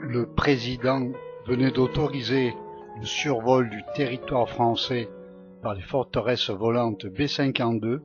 Le président venait d'autoriser le survol du territoire français par les forteresses volantes B-52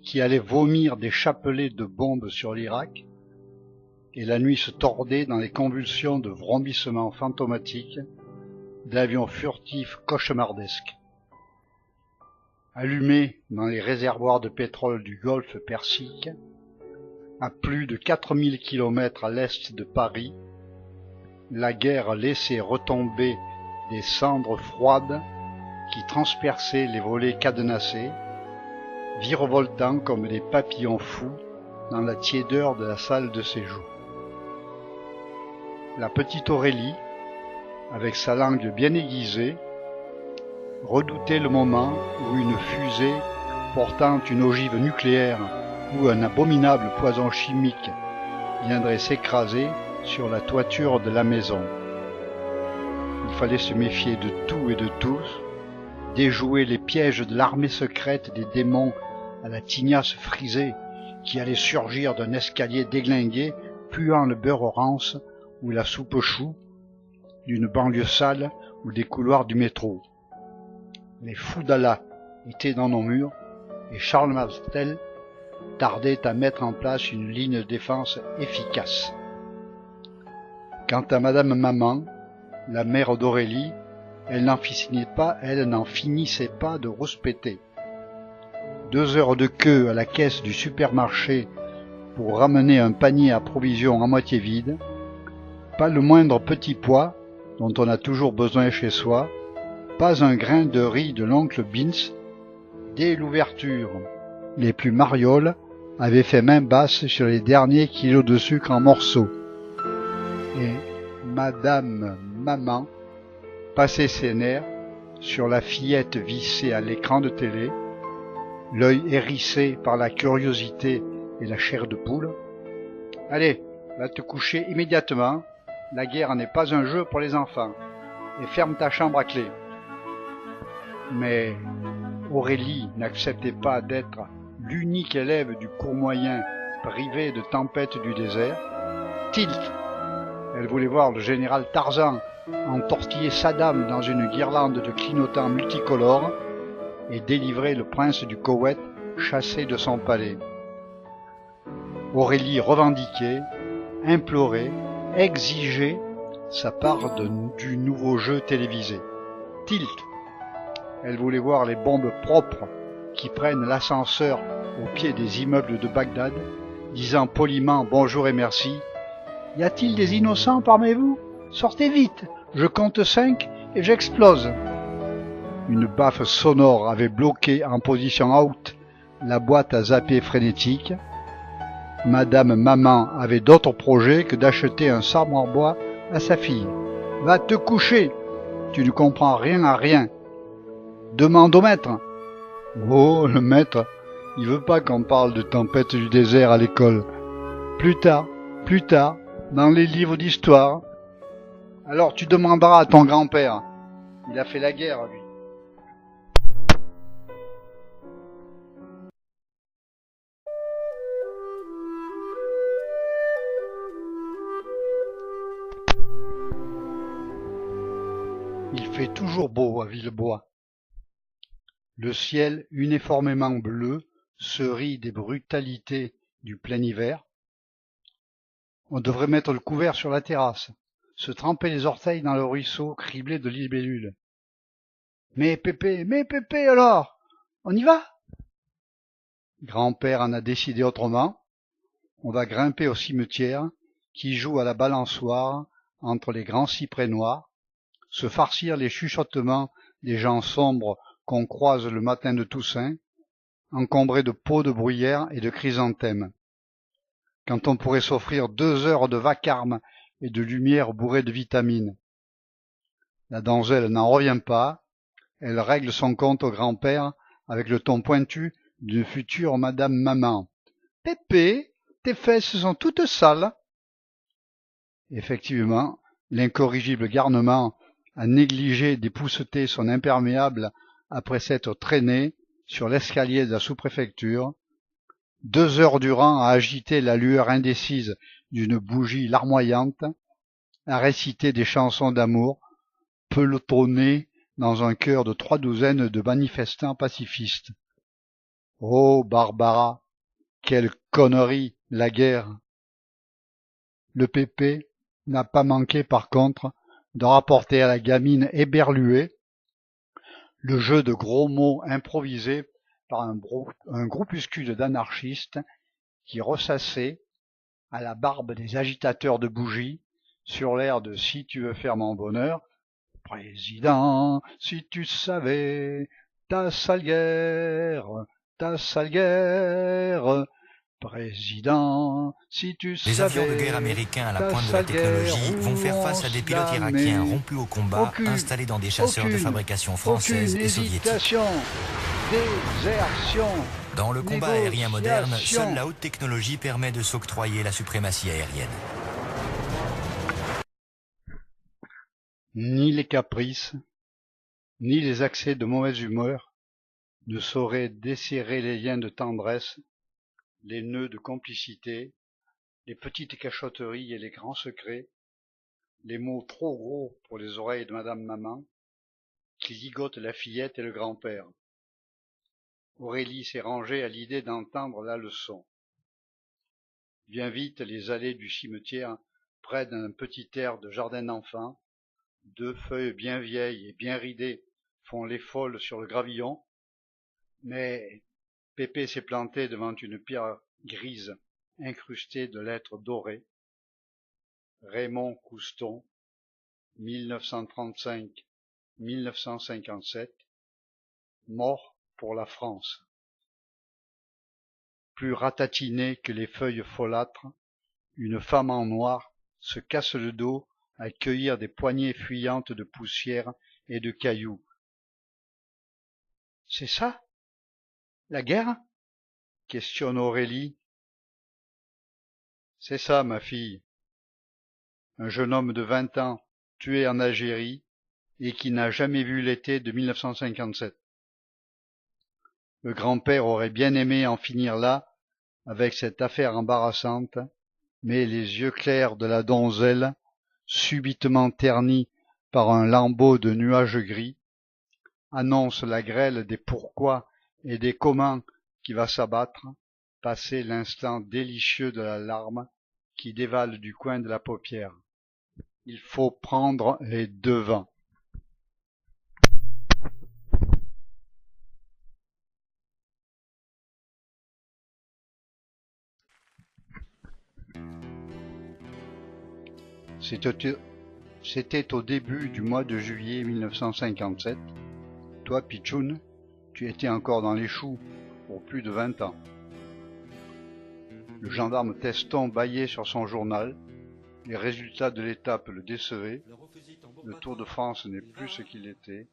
qui allaient vomir des chapelets de bombes sur l'Irak, et la nuit se tordait dans les convulsions de vrombissements fantomatiques d'avions furtifs cauchemardesques. Allumés dans les réservoirs de pétrole du golfe Persique, à plus de 4000 km à l'est de Paris, la guerre laissait retomber des cendres froides qui transperçaient les volets cadenassés, virevoltant comme des papillons fous dans la tiédeur de la salle de séjour. La petite Aurélie, avec sa langue bien aiguisée, redoutait le moment où une fusée portant une ogive nucléaire ou un abominable poison chimique viendrait s'écraser sur la toiture de la maison. Il fallait se méfier de tout et de tous, déjouer les pièges de l'armée secrète des démons à la tignasse frisée qui allait surgir d'un escalier déglingué puant le beurre rance ou la soupe chou, d'une banlieue sale ou des couloirs du métro. Les fous d'Allah étaient dans nos murs et Charles Martel tardait à mettre en place une ligne de défense efficace. Quant à Madame Maman, la mère d'Aurélie, elle n'en finissait pas de rouspéter. 2 heures de queue à la caisse du supermarché pour ramener un panier à provisions à moitié vide, pas le moindre petit pois dont on a toujours besoin chez soi, pas un grain de riz de l'oncle Binz. Dès l'ouverture, les plus marioles avaient fait main basse sur les derniers kilos de sucre en morceaux. Et Madame Maman passait ses nerfs sur la fillette vissée à l'écran de télé, l'œil hérissé par la curiosité et la chair de poule. « Allez, va te coucher immédiatement, la guerre n'est pas un jeu pour les enfants, et ferme ta chambre à clé. » Mais Aurélie n'acceptait pas d'être l'unique élève du cours moyen privé de tempête du désert. Tilt! Elle voulait voir le général Tarzan entortiller Saddam dans une guirlande de clignotants multicolores et délivrer le prince du Koweït chassé de son palais. Aurélie revendiquait, implorait, exigeait sa part du nouveau jeu télévisé. Tilt! Elle voulait voir les bombes propres qui prennent l'ascenseur au pied des immeubles de Bagdad, disant poliment bonjour et merci. « Y a-t-il des innocents parmi vous? Sortez vite, je compte 5 et j'explose !» Une baffe sonore avait bloqué en position out la boîte à zapper frénétique. Madame Maman avait d'autres projets que d'acheter un sabre en bois à sa fille. « Va te coucher, tu ne comprends rien à rien. Demande au maître. » Oh, le maître, il veut pas qu'on parle de tempête du désert à l'école. Plus tard, dans les livres d'histoire. Alors tu demanderas à ton grand-père. Il a fait la guerre, lui. Il fait toujours beau à Villebois. Le ciel uniformément bleu se rit des brutalités du plein hiver. On devrait mettre le couvert sur la terrasse, se tremper les orteils dans le ruisseau criblé de libellules. Mais Pépé alors, on y va? Grand-père en a décidé autrement. On va grimper au cimetière qui joue à la balançoire entre les grands cyprès noirs, se farcir les chuchotements des gens sombres qu'on croise le matin de Toussaint, encombrés de pots de bruyère et de chrysanthèmes. Quand on pourrait s'offrir 2 heures de vacarme et de lumière bourrée de vitamines. La donzelle n'en revient pas, elle règle son compte au grand-père avec le ton pointu d'une future Madame Maman. « Pépé, tes fesses sont toutes sales. » Effectivement, l'incorrigible garnement a négligé d'épousseter son imperméable après s'être traîné sur l'escalier de la sous-préfecture, 2 heures durant à agiter la lueur indécise d'une bougie larmoyante, à réciter des chansons d'amour, pelotonnés dans un chœur de 3 douzaines de manifestants pacifistes. Oh, Barbara, quelle connerie, la guerre! Le pépé n'a pas manqué par contre de rapporter à la gamine éberluée le jeu de gros mots improvisé par un groupuscule d'anarchistes qui ressassaient, à la barbe des agitateurs de bougies, sur l'air de Si tu veux faire mon bonheur, Président, si tu savais, ta sale guerre, Président, si tu savais. Les avions de guerre américains à la pointe de la technologie vont faire face à des pilotes irakiens rompus au combat, installés dans des chasseurs de fabrication française et soviétique. Désertion. Dans le combat aérien moderne, seule la haute technologie permet de s'octroyer la suprématie aérienne. Ni les caprices, ni les accès de mauvaise humeur ne sauraient desserrer les liens de tendresse, les nœuds de complicité, les petites cachotteries et les grands secrets, les mots trop gros pour les oreilles de Madame Maman, qui ligotent la fillette et le grand-père. Aurélie s'est rangée à l'idée d'entendre la leçon. Bien vite, les allées du cimetière prennent un petit air de jardin d'enfants. 2 feuilles bien vieilles et bien ridées font les folles sur le gravillon, mais Pépé s'est planté devant une pierre grise incrustée de lettres dorées. Raymond Couston, 1935-1957, mort pour la France. Plus ratatinée que les feuilles folâtres, une femme en noir se casse le dos à cueillir des poignées fuyantes de poussière et de cailloux. C'est ça, la guerre? Questionne Aurélie. C'est ça, ma fille. Un jeune homme de 20 ans tué en Algérie et qui n'a jamais vu l'été de 1957. Le grand-père aurait bien aimé en finir là avec cette affaire embarrassante, mais les yeux clairs de la donzelle, subitement ternis par un lambeau de nuages gris, annonce la grêle des pourquoi et des comment qui va s'abattre, passé l'instant délicieux de la larme qui dévale du coin de la paupière. Il faut prendre les devants. C'était au début du mois de juillet 1957. Toi, Pichoun, tu étais encore dans les choux pour plus de 20 ans. Le gendarme Teston bâillait sur son journal. Les résultats de l'étape le décevaient. Le Tour de France n'est plus ce qu'il était.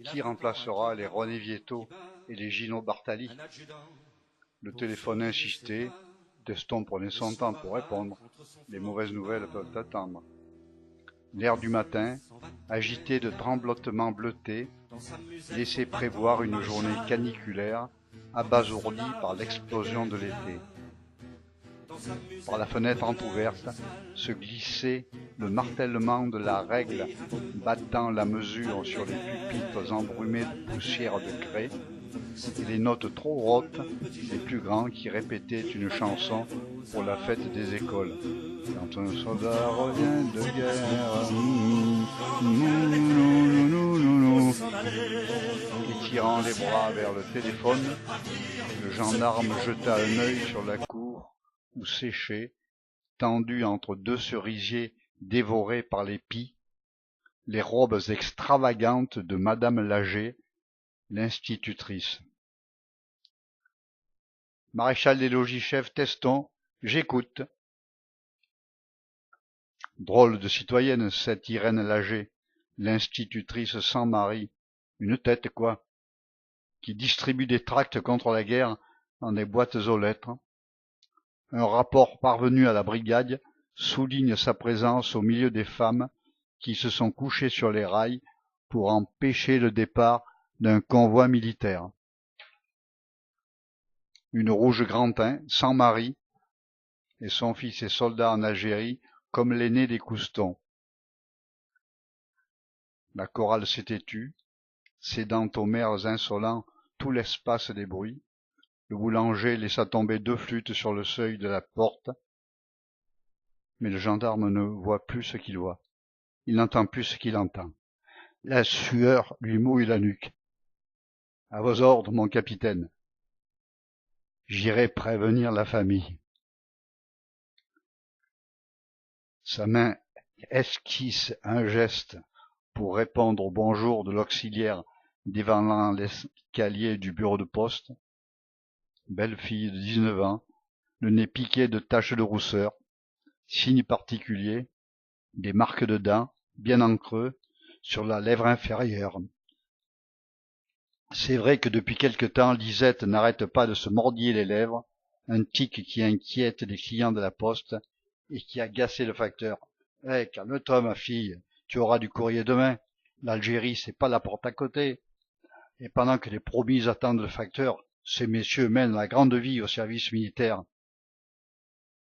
Qui remplacera les René Vietto et les Gino Bartali? Le téléphone insistait. Teston prenait son temps pour répondre. Les mauvaises nouvelles peuvent attendre. L'air du matin, agité de tremblotements bleutés, laissait prévoir une journée caniculaire, abasourdie par l'explosion de l'été. Par la fenêtre entr'ouverte se glissait le martèlement de la règle battant la mesure sur les pupitres embrumés de poussière de craie, et les notes trop rauques des plus grands qui répétaient une chanson pour la fête des écoles. Quand un soldat revient de guerre, étirant les bras vers le téléphone, le gendarme jeta un œil sur la cour où séchaient, tendus entre 2 cerisiers dévorés par les pies, les robes extravagantes de Madame Lager, l'institutrice. Maréchal des logis chef Teston, j'écoute. Drôle de citoyenne, cette Irène Lager, l'institutrice sans mari, une tête quoi, qui distribue des tracts contre la guerre dans des boîtes aux lettres. Un rapport parvenu à la brigade souligne sa présence au milieu des femmes qui se sont couchées sur les rails pour empêcher le départ d'un convoi militaire. Une rouge Grantin, sans mari, et son fils est soldat en Algérie, comme l'aîné des Coustons. La chorale s'était tue, cédant aux mers insolents tout l'espace des bruits. Le boulanger laissa tomber 2 flûtes sur le seuil de la porte, mais le gendarme ne voit plus ce qu'il voit. Il n'entend plus ce qu'il entend. La sueur lui mouille la nuque. « À vos ordres, mon capitaine. J'irai prévenir la famille. » Sa main esquisse un geste pour répondre au bonjour de l'auxiliaire dévalant l'escalier du bureau de poste. Belle fille de 19 ans, le nez piqué de taches de rousseur, signe particulier, des marques de dents, bien en creux, sur la lèvre inférieure. C'est vrai que depuis quelque temps, Lisette n'arrête pas de se mordiller les lèvres, un tic qui inquiète les clients de la poste et qui a agacé le facteur. « Eh, calme-toi, ma fille, tu auras du courrier demain. L'Algérie, c'est pas la porte à côté. » Et pendant que les promis attendent le facteur, ces messieurs mènent la grande vie au service militaire.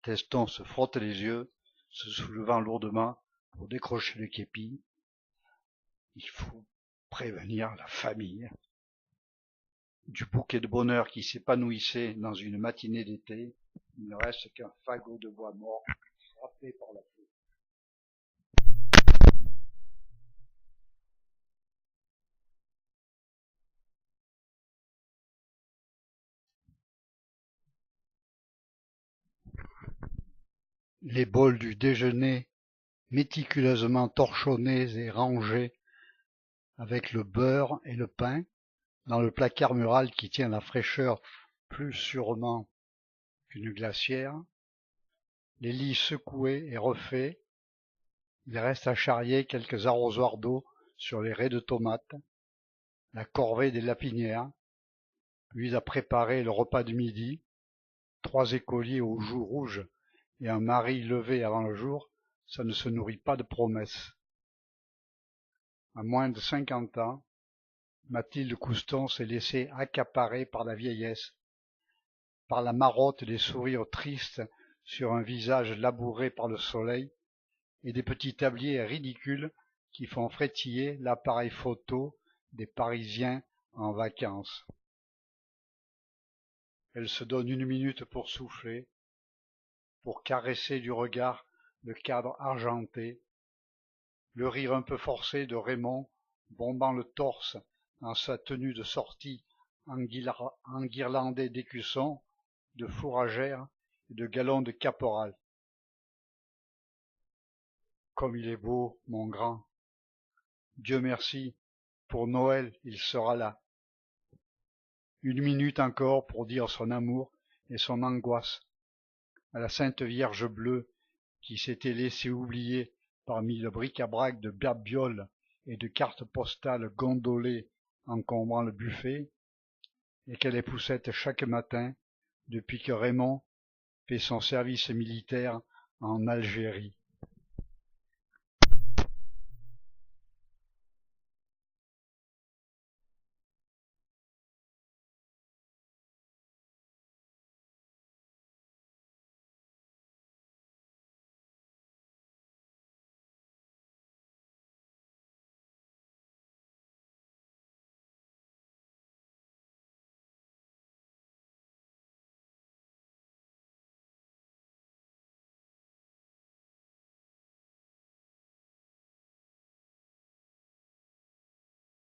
Teston se frotte les yeux, se soulevant lourdement pour décrocher le képi. Il faut prévenir la famille. Du bouquet de bonheur qui s'épanouissait dans une matinée d'été, il ne reste qu'un fagot de bois mort frappé par la feu. Les bols du déjeuner, méticuleusement torchonnés et rangés, avec le beurre et le pain, dans le placard mural qui tient la fraîcheur plus sûrement qu'une glacière, les lits secoués et refaits, il reste à charrier quelques arrosoirs d'eau sur les raies de tomates, la corvée des lapinières, puis à préparer le repas de midi, 3 écoliers aux joues rouges et un mari levé avant le jour, ça ne se nourrit pas de promesses. À moins de 50 ans, Mathilde Couston s'est laissée accaparer par la vieillesse, par la marotte des sourires tristes sur un visage labouré par le soleil et des petits tabliers ridicules qui font frétiller l'appareil photo des Parisiens en vacances. Elle se donne 1 minute pour souffler, pour caresser du regard le cadre argenté, le rire un peu forcé de Raymond bombant le torse dans sa tenue de sortie enguirlandée d'écussons, de fourragères et de galons de caporal. Comme il est beau, mon grand. Dieu merci, pour Noël, il sera là. 1 minute encore pour dire son amour et son angoisse à la Sainte Vierge bleue qui s'était laissée oublier parmi le bric-à-brac de babioles et de cartes postales gondolées encombrant le buffet, et qu'elle époussette chaque matin depuis que Raymond fait son service militaire en Algérie.